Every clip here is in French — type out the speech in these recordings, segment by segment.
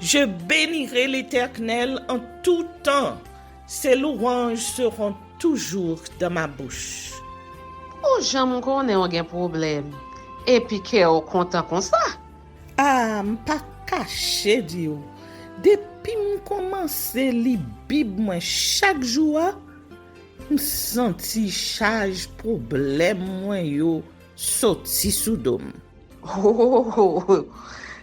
Je bénirai l'Éternel en tout temps. Ses louanges seront toujours dans ma bouche. Oh, j'aime qu'on ait un problème. Et puis qu'elle est content comme ça. Ah, m'pas caché Dieu. Depuis m'komanse li Bib moi chaque jour, m'senti charge problème moi yo sorti sous dom.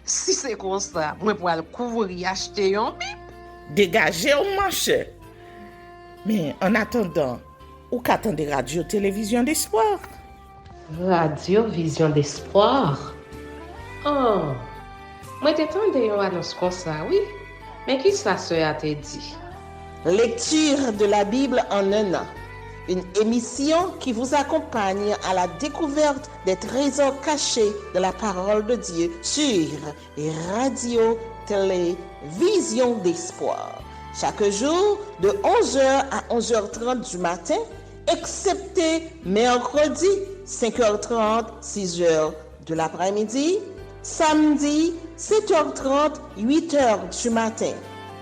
Si c'est comme ça, moi pour aller couvrir acheter un bib. Dégagez au marché. Mais en attendant, ou qu'attendez radio-télévision d'espoir? Radio Vision d'Espoir. Oh, moi t'attendais une annonce comme ça, oui. Mais qui ça a te dit? Lecture de la Bible en un an. Une émission qui vous accompagne à la découverte des trésors cachés de la parole de Dieu sur Radio Télévision d'Espoir. Chaque jour de 11h à 11h30 du matin, excepté mercredi 5h30, 6h de l'après-midi, samedi 7h30, 8h du matin,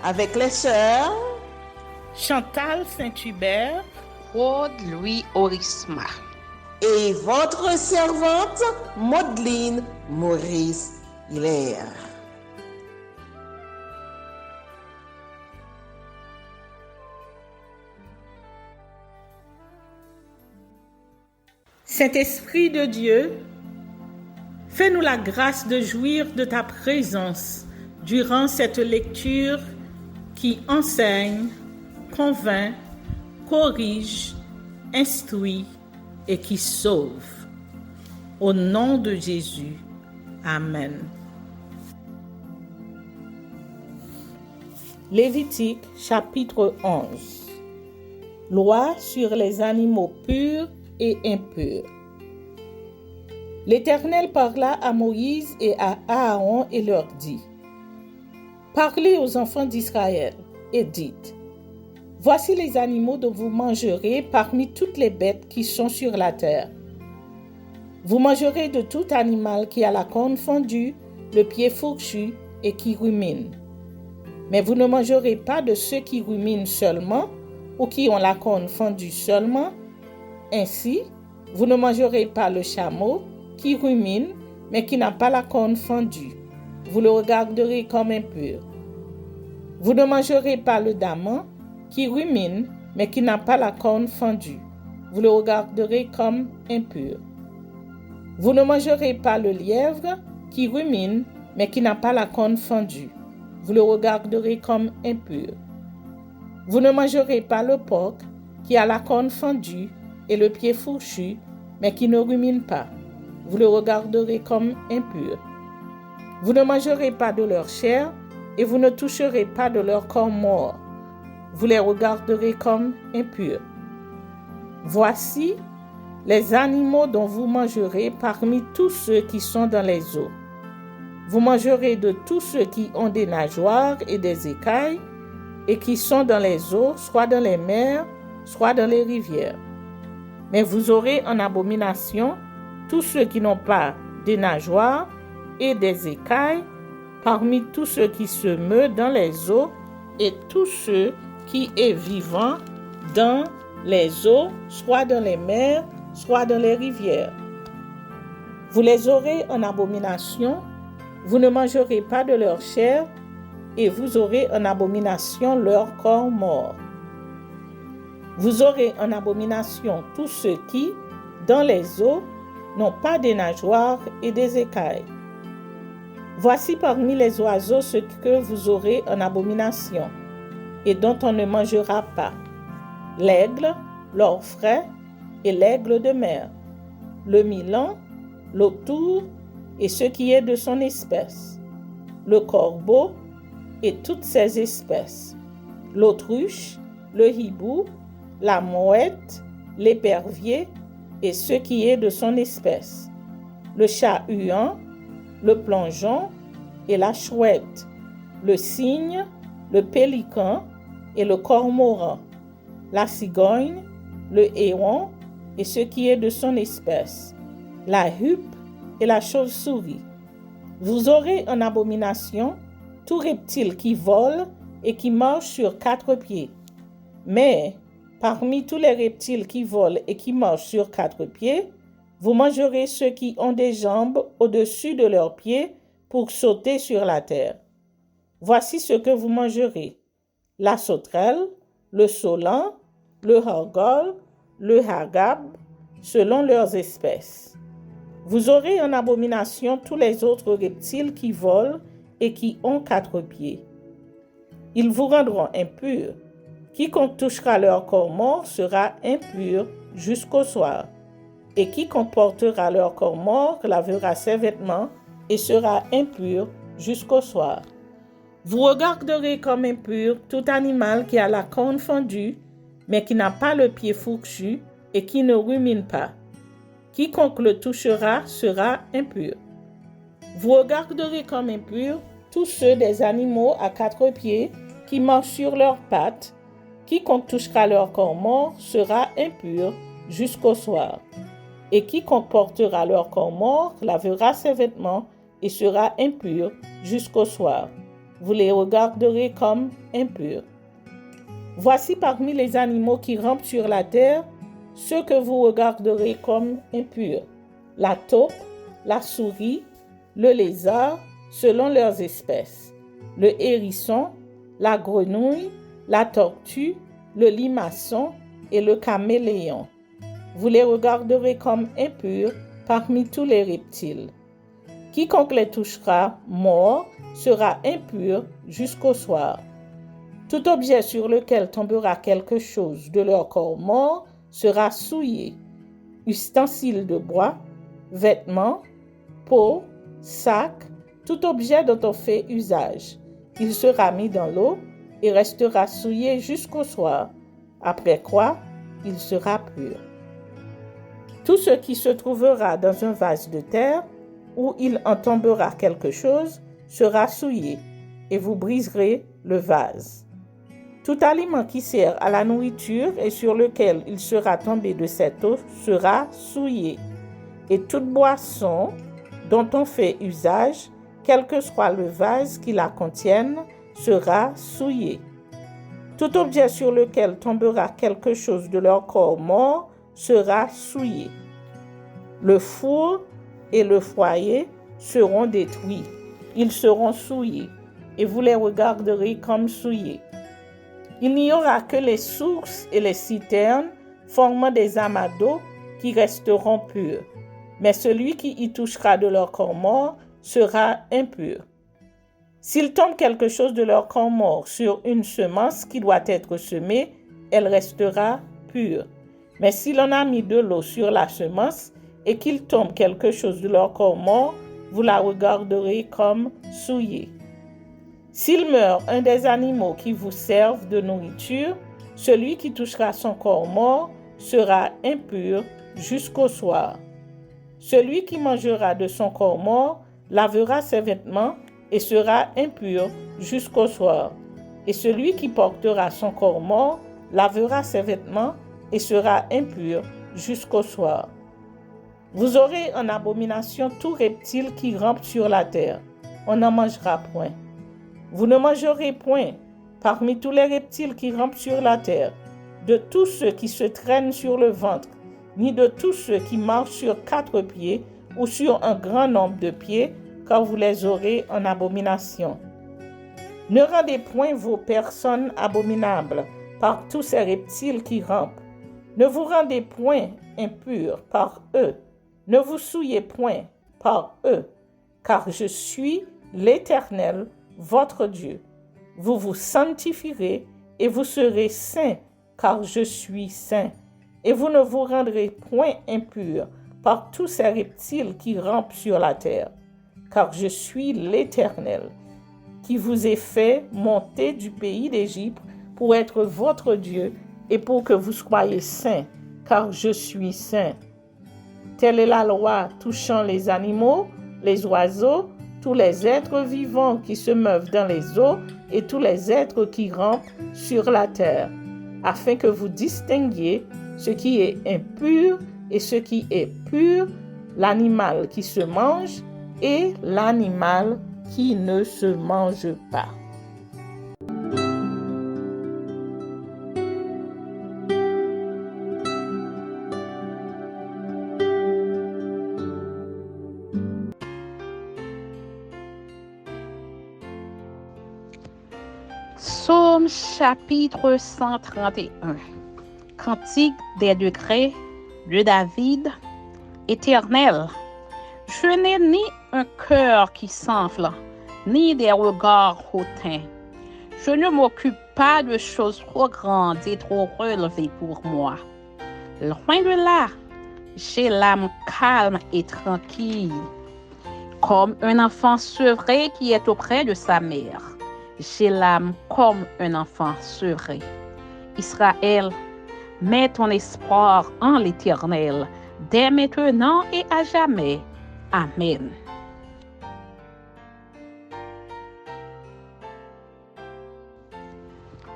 avec les sœurs Chantal Saint-Hubert, Claude Louis Orisma. Et votre servante, Maudeline Maurice Hilaire. Saint-Esprit de Dieu, fais-nous la grâce de jouir de ta présence durant cette lecture qui enseigne, convainc, corrige, instruit et qui sauve. Au nom de Jésus. Amen. Lévitique chapitre 11. Loi sur les animaux purs et impurs. L'Éternel parla à Moïse et à Aaron et leur dit: Parlez aux enfants d'Israël et dites: Voici les animaux dont vous mangerez parmi toutes les bêtes qui sont sur la terre. Vous mangerez de tout animal qui a la corne fendue, le pied fourchu et qui rumine. Mais vous ne mangerez pas de ceux qui ruminent seulement ou qui ont la corne fendue seulement. Ainsi, vous ne mangerez pas le chameau qui rumine mais qui n'a pas la corne fendue. Vous le regarderez comme impur. Vous ne mangerez pas le daman qui rumine, mais qui n'a pas la corne fendue. Vous le regarderez comme impur. Vous ne mangerez pas le lièvre qui rumine, mais qui n'a pas la corne fendue. Vous le regarderez comme impur. Vous ne mangerez pas le porc qui a la corne fendue et le pied fourchu, mais qui ne rumine pas. Vous le regarderez comme impur. Vous ne mangerez pas de leur chair et vous ne toucherez pas de leur corps mort. Vous les regarderez comme impurs. Voici les animaux dont vous mangerez parmi tous ceux qui sont dans les eaux. Vous mangerez de tous ceux qui ont des nageoires et des écailles et qui sont dans les eaux, soit dans les mers, soit dans les rivières. Mais vous aurez en abomination tous ceux qui n'ont pas des nageoires et des écailles parmi tous ceux qui se meuvent dans les eaux et tous ceux qui est vivant dans les eaux, soit dans les mers, soit dans les rivières. Vous les aurez en abomination, vous ne mangerez pas de leur chair, et vous aurez en abomination leur corps mort. Vous aurez en abomination tous ceux qui, dans les eaux, n'ont pas des nageoires et des écailles. Voici parmi les oiseaux ce que vous aurez en abomination, et dont on ne mangera pas: l'aigle, l'orfraie et l'aigle de mer, le milan, l'autour et ce qui est de son espèce, le corbeau et toutes ses espèces, l'autruche, le hibou, la mouette, l'épervier et ce qui est de son espèce, le chat-huant, le plongeon et la chouette, le cygne, le pélican et le cormoran, la cigogne, le héron et ce qui est de son espèce, la huppe et la chauve-souris. Vous aurez en abomination tout reptile qui vole et qui marche sur 4 pieds. Mais parmi tous les reptiles qui volent et qui marchent sur 4 pieds, vous mangerez ceux qui ont des jambes au-dessus de leurs pieds pour sauter sur la terre. Voici ce que vous mangerez: la sauterelle, le saulan, le hargol, le hagab, selon leurs espèces. Vous aurez en abomination tous les autres reptiles qui volent et qui ont 4 pieds. Ils vous rendront impurs. Quiconque touchera leur corps mort sera impur jusqu'au soir. Et quiconque portera leur corps mort lavera ses vêtements et sera impur jusqu'au soir. Vous regarderez comme impur tout animal qui a la corne fendue, mais qui n'a pas le pied fourchu et qui ne rumine pas. Quiconque le touchera sera impur. Vous regarderez comme impurs tous ceux des animaux à 4 pieds qui marchent sur leurs pattes. Quiconque touchera leur corps mort sera impur jusqu'au soir. Et quiconque portera leur corps mort lavera ses vêtements et sera impur jusqu'au soir. Vous les regarderez comme impurs. Voici parmi les animaux qui rampent sur la terre ceux que vous regarderez comme impurs: la taupe, la souris, le lézard, selon leurs espèces, le hérisson, la grenouille, la tortue, le limaçon et le caméléon. Vous les regarderez comme impurs parmi tous les reptiles. Quiconque les touchera mort sera impur jusqu'au soir. Tout objet sur lequel tombera quelque chose de leur corps mort sera souillé: ustensiles de bois, vêtements, peau, sac, tout objet dont on fait usage. Il sera mis dans l'eau et restera souillé jusqu'au soir, après quoi il sera pur. Tout ce qui se trouvera dans un vase de terre, où il en tombera quelque chose, sera souillé, et vous briserez le vase. Tout aliment qui sert à la nourriture et sur lequel il sera tombé de cette eau sera souillé, et toute boisson dont on fait usage, quel que soit le vase qui la contienne, sera souillé. Tout objet sur lequel tombera quelque chose de leur corps mort sera souillé. Le four et le foyer seront détruits. Ils seront souillés, et vous les regarderez comme souillés. Il n'y aura que les sources et les citernes formant des amas d'eau qui resteront purs. Mais celui qui y touchera de leur corps mort sera impur. S'il tombe quelque chose de leur corps mort sur une semence qui doit être semée, elle restera pure. Mais s'il en a mis de l'eau sur la semence et qu'il tombe quelque chose de leur corps mort, vous la regarderez comme souillée. S'il meurt un des animaux qui vous servent de nourriture, celui qui touchera son corps mort sera impur jusqu'au soir. Celui qui mangera de son corps mort lavera ses vêtements et sera impur jusqu'au soir. Et celui qui portera son corps mort lavera ses vêtements et sera impur jusqu'au soir. Vous aurez en abomination tout reptile qui rampe sur la terre. On n'en mangera point. Vous ne mangerez point, parmi tous les reptiles qui rampent sur la terre, de tous ceux qui se traînent sur le ventre, ni de tous ceux qui marchent sur 4 pieds ou sur un grand nombre de pieds, car vous les aurez en abomination. Ne rendez point vos personnes abominables par tous ces reptiles qui rampent. Ne vous rendez point impurs par eux. Ne vous souillez point par eux, car je suis l'Éternel, votre Dieu. Vous vous sanctifierez et vous serez saints, car je suis saint. Et vous ne vous rendrez point impurs par tous ces reptiles qui rampent sur la terre, car je suis l'Éternel, qui vous ai fait monter du pays d'Égypte pour être votre Dieu et pour que vous soyez saints, car je suis saint. Telle est la loi touchant les animaux, les oiseaux, tous les êtres vivants qui se meuvent dans les eaux et tous les êtres qui rampent sur la terre, afin que vous distinguiez ce qui est impur et ce qui est pur, l'animal qui se mange et l'animal qui ne se mange pas. Psaume chapitre 131. Cantique des degrés de David. Éternel, je n'ai ni un cœur qui s'enfle, ni des regards hautains. Je ne m'occupe pas de choses trop grandes et trop relevées pour moi. Loin de là, j'ai l'âme calme et tranquille, comme un enfant sevré qui est auprès de sa mère. J'ai l'âme comme un enfant sevré. Israël, mets ton espoir en l'Éternel, dès maintenant et à jamais. Amen.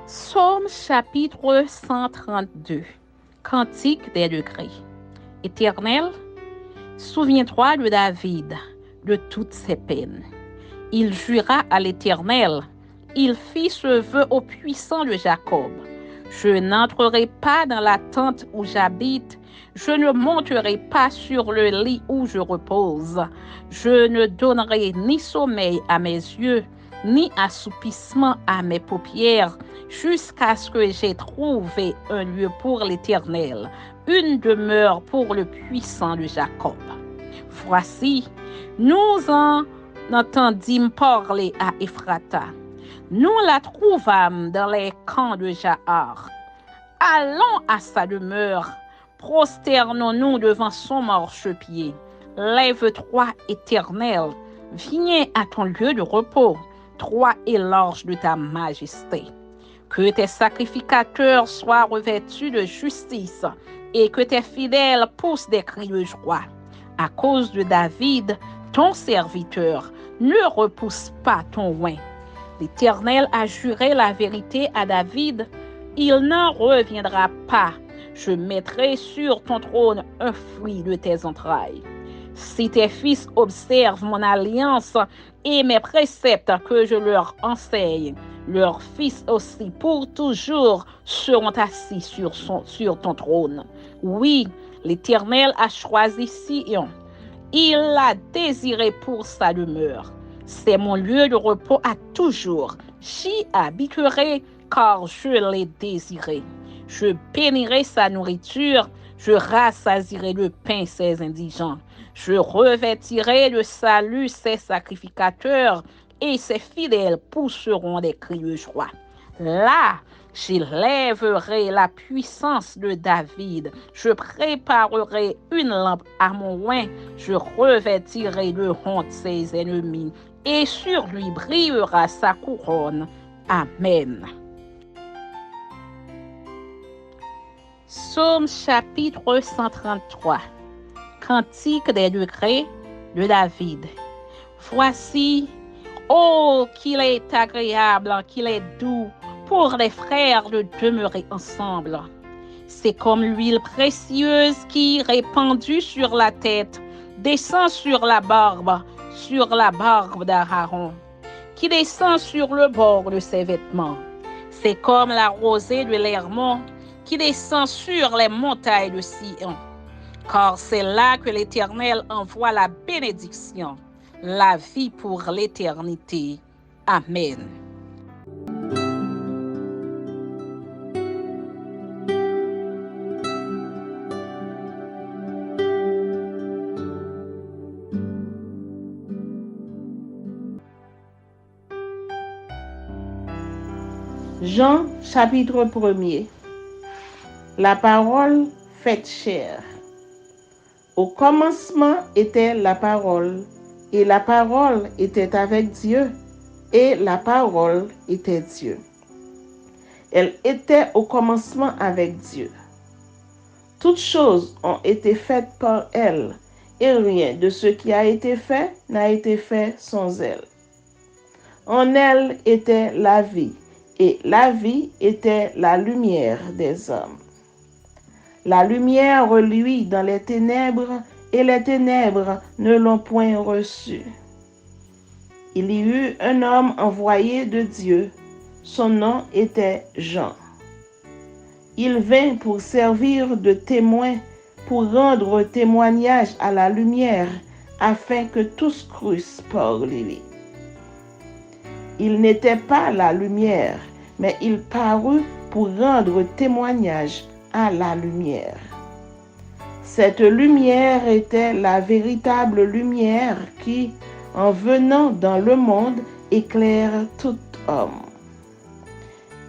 Psaume chapitre 132. Cantique des degrés. Éternel, souviens-toi de David, de toutes ses peines. Il jura à l'Éternel. Il fit ce vœu au puissant de Jacob. Je n'entrerai pas dans la tente où j'habite. Je ne monterai pas sur le lit où je repose. Je ne donnerai ni sommeil à mes yeux, ni assoupissement à mes paupières, jusqu'à ce que j'aie trouvé un lieu pour l'Éternel, une demeure pour le puissant de Jacob. Voici, nous en entendîmes parler à Ephrata. Nous la trouvâmes dans les camps de Jahar. Allons à sa demeure, prosternons-nous devant son marchepied. Lève-toi, Éternel, viens à ton lieu de repos, toi et large de ta majesté. Que tes sacrificateurs soient revêtus de justice et que tes fidèles poussent des cris de joie. À cause de David, ton serviteur, ne repousse pas ton oint. L'Éternel a juré la vérité à David, il n'en reviendra pas. Je mettrai sur ton trône un fruit de tes entrailles. Si tes fils observent mon alliance et mes préceptes que je leur enseigne, leurs fils aussi pour toujours seront assis sur ton trône. Oui, l'Éternel a choisi Sion. Il l'a désiré pour sa demeure. C'est mon lieu de repos à toujours. J'y habiterai car je l'ai désiré. Je bénirai sa nourriture, je rassasierai de pain ses indigents. Je revêtirai de salut ses sacrificateurs et ses fidèles pousseront des cris de joie. Là, j'élèverai la puissance de David. Je préparerai une lampe à mon oint. Je revêtirai de honte ses ennemis et sur lui brillera sa couronne. Amen. Psaume chapitre 133. Cantique des degrés de David. Voici, oh, qu'il est agréable, qu'il est doux pour les frères de demeurer ensemble. C'est comme l'huile précieuse qui, répandue sur la tête, descend sur la barbe d'Aaron, qui descend sur le bord de ses vêtements. C'est comme la rosée de l'Hermon qui descend sur les montagnes de Sion. Car c'est là que l'Éternel envoie la bénédiction, la vie pour l'éternité. Amen. Jean, chapitre 1er. La parole faite chair. Au commencement était la parole, et la parole était avec Dieu, et la parole était Dieu. Elle était au commencement avec Dieu. Toutes choses ont été faites par elle, et rien de ce qui a été fait n'a été fait sans elle. En elle était la vie, et la vie était la lumière des hommes. La lumière reluit dans les ténèbres, et les ténèbres ne l'ont point reçue. il y eut un homme envoyé de Dieu. Son nom était Jean. Il vint pour servir de témoin, pour rendre témoignage à la lumière, afin que tous crussent par lui. Il n'était pas la lumière, mais il parut pour rendre témoignage à la lumière. Cette lumière était la véritable lumière qui, en venant dans le monde, éclaire tout homme.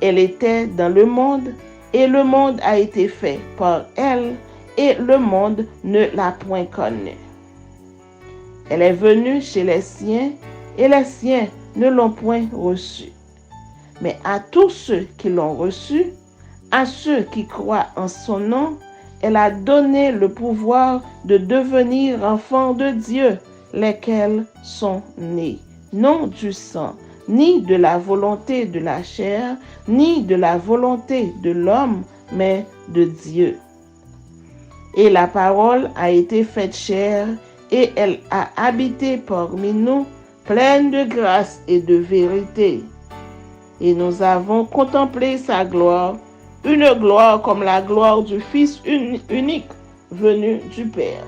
Elle était dans le monde, et le monde a été fait par elle, et le monde ne l'a point connue. Elle est venue chez les siens, et les siens ne l'ont point reçue. Mais à tous ceux qui l'ont reçue, à ceux qui croient en son nom, elle a donné le pouvoir de devenir enfants de Dieu, lesquels sont nés, non du sang, ni de la volonté de la chair, ni de la volonté de l'homme, mais de Dieu. Et la parole a été faite chair, et elle a habité parmi nous, pleine de grâce et de vérité. Et nous avons contemplé sa gloire, une gloire comme la gloire du Fils unique venu du Père.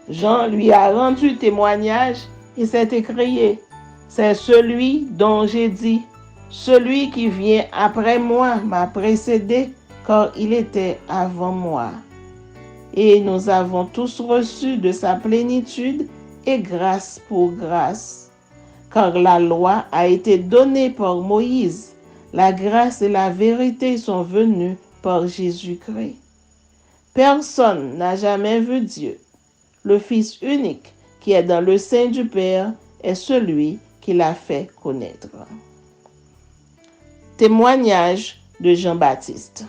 Jean lui a rendu témoignage et s'est écrié, « C'est celui dont j'ai dit, celui qui vient après moi m'a précédé, car il était avant moi. » Et nous avons tous reçu de sa plénitude et grâce pour grâce. Car la loi a été donnée par Moïse, la grâce et la vérité sont venues par Jésus-Christ. Personne n'a jamais vu Dieu. Le Fils unique qui est dans le sein du Père est celui qui l'a fait connaître. Témoignage de Jean-Baptiste.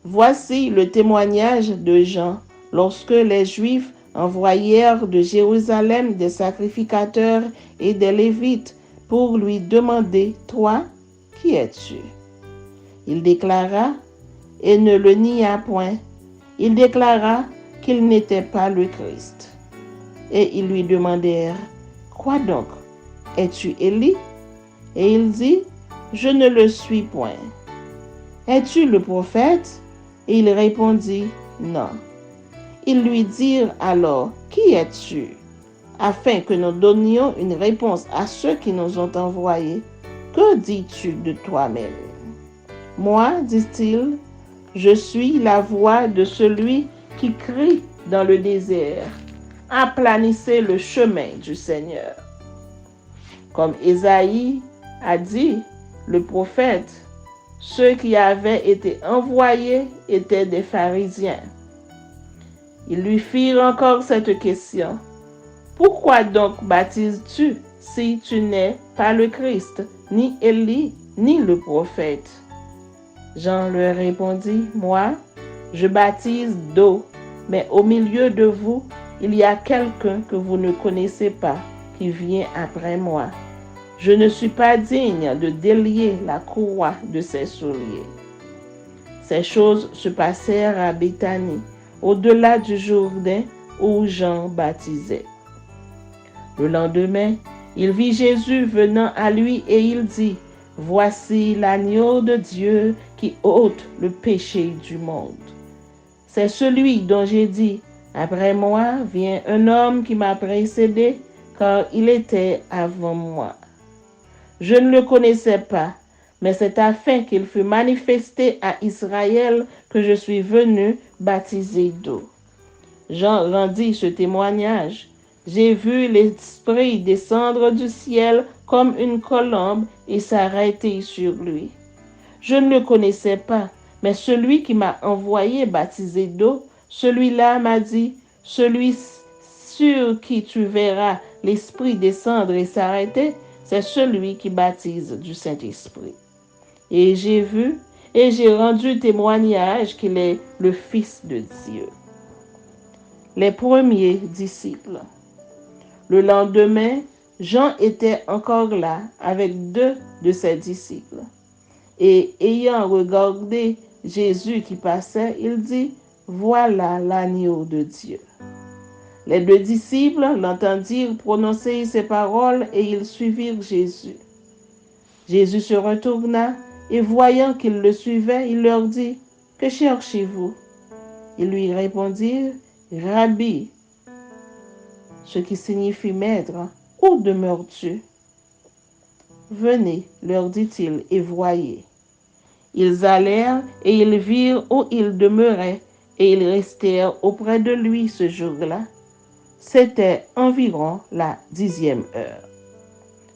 Voici le témoignage de Jean lorsque les Juifs envoyèrent de Jérusalem des sacrificateurs et des Lévites pour lui demander, « Toi, qui es-tu » Il déclara, et ne le nia point, il déclara qu'il n'était pas le Christ. Et ils lui demandèrent, « Quoi donc? Es-tu Élie » Et il dit, « Je ne le suis point. »« Es-tu le prophète » Et il répondit, « Non. » Ils lui dirent alors, « Qui es-tu » afin que nous donnions une réponse à ceux qui nous ont envoyés. « Que dis-tu de toi-même » Moi, dit-il, je suis la voix de celui qui crie dans le désert. Aplanissez le chemin du Seigneur. Comme Ésaïe a dit, le prophète, ceux qui avaient été envoyés étaient des pharisiens. Ils lui firent encore cette question. Pourquoi donc baptises-tu si tu n'es pas le Christ, ni Élie, ni le prophète? Jean leur répondit, moi, je baptise d'eau, mais au milieu de vous, il y a quelqu'un que vous ne connaissez pas, qui vient après moi. Je ne suis pas digne de délier la courroie de ses souliers. Ces choses se passèrent à Béthanie, au-delà du Jourdain où Jean baptisait. Le lendemain, il vit Jésus venant à lui et il dit, « Voici l'agneau de Dieu qui ôte le péché du monde. » C'est celui dont j'ai dit, « Après moi vient un homme qui m'a précédé, car il était avant moi. » Je ne le connaissais pas, mais c'est afin qu'il fût manifesté à Israël que je suis venu baptiser d'eau. Jean rendit ce témoignage. J'ai vu l'Esprit descendre du ciel comme une colombe et s'arrêter sur lui. Je ne le connaissais pas, mais celui qui m'a envoyé baptiser d'eau, celui-là m'a dit, « Celui sur qui tu verras l'Esprit descendre et s'arrêter, c'est celui qui baptise du Saint-Esprit. » Et j'ai vu et j'ai rendu témoignage qu'il est le Fils de Dieu. Les premiers disciples. Le lendemain, Jean était encore là avec 2 de ses disciples. Et ayant regardé Jésus qui passait, il dit, « Voilà l'agneau de Dieu. » Les 2 disciples l'entendirent prononcer ces paroles et ils suivirent Jésus. Jésus se retourna et voyant qu'ils le suivaient, il leur dit, « Que cherchez-vous » Ils lui répondirent, « Rabbi » ce qui signifie « Maître », où demeures-tu? Venez, leur dit-il, et voyez. Ils allèrent et ils virent où il demeurait, et ils restèrent auprès de lui ce jour-là. C'était environ la 10e heure.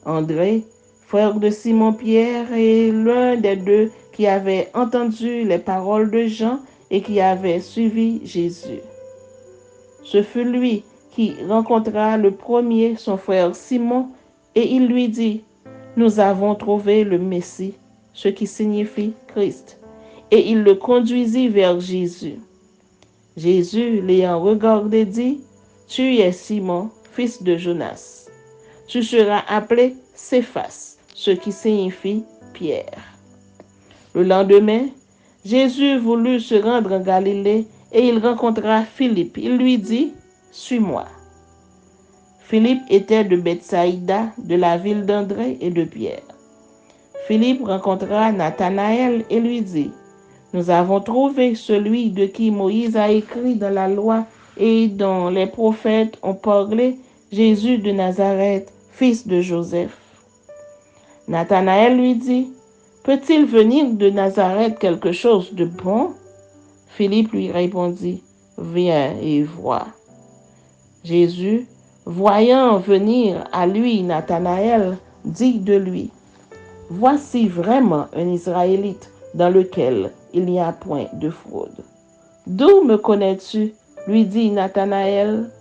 André, frère de Simon-Pierre, et l'un des 2 qui avait entendu les paroles de Jean et qui avait suivi Jésus. Ce fut lui qui rencontra le premier son frère Simon, et il lui dit, « Nous avons trouvé le Messie, ce qui signifie Christ. » Et il le conduisit vers Jésus. Jésus, l'ayant regardé, dit, « Tu es Simon, fils de Jonas. Tu seras appelé Céphas, ce qui signifie Pierre. » Le lendemain, Jésus voulut se rendre en Galilée et il rencontra Philippe. Il lui dit, « Suis-moi. » Philippe était de Bethsaïda, de la ville d'André et de Pierre. Philippe rencontra Nathanaël et lui dit, « Nous avons trouvé celui de qui Moïse a écrit dans la loi et dont les prophètes ont parlé, Jésus de Nazareth, fils de Joseph. » Nathanaël lui dit, « Peut-il venir de Nazareth quelque chose de bon? » Philippe lui répondit, « Viens et vois. » Jésus, voyant venir à lui Nathanaël, dit de lui, « Voici vraiment un Israélite dans lequel il n'y a point de fraude. » « D'où me connais-tu? » lui dit Nathanaël.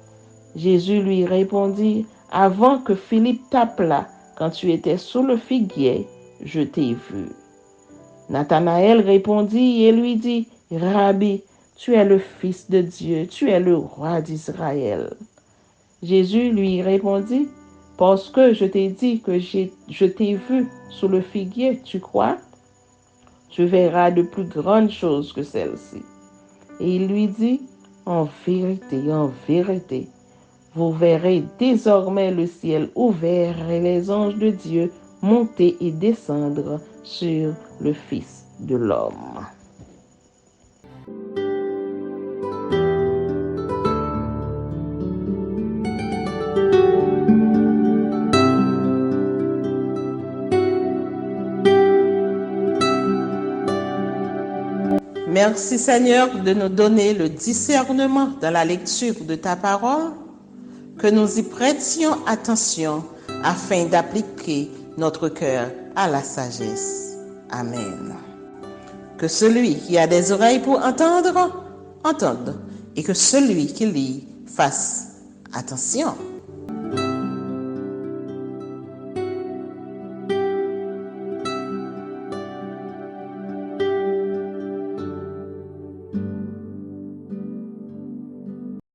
Jésus lui répondit, « Avant que Philippe t'appelât, quand tu étais sous le figuier, je t'ai vu. » Nathanaël répondit et lui dit, « Rabbi, tu es le Fils de Dieu, tu es le roi d'Israël. » Jésus lui répondit, « Parce que je t'ai dit que je t'ai vu sous le figuier, tu crois? Tu verras de plus grandes choses que celles-ci. » Et il lui dit, « En vérité, vous verrez désormais le ciel ouvert et les anges de Dieu monter et descendre sur le Fils de l'homme. » Merci Seigneur de nous donner le discernement dans la lecture de ta parole, que nous y prêtions attention afin d'appliquer notre cœur à la sagesse. Amen. Que celui qui a des oreilles pour entendre, entende, et que celui qui lit fasse attention.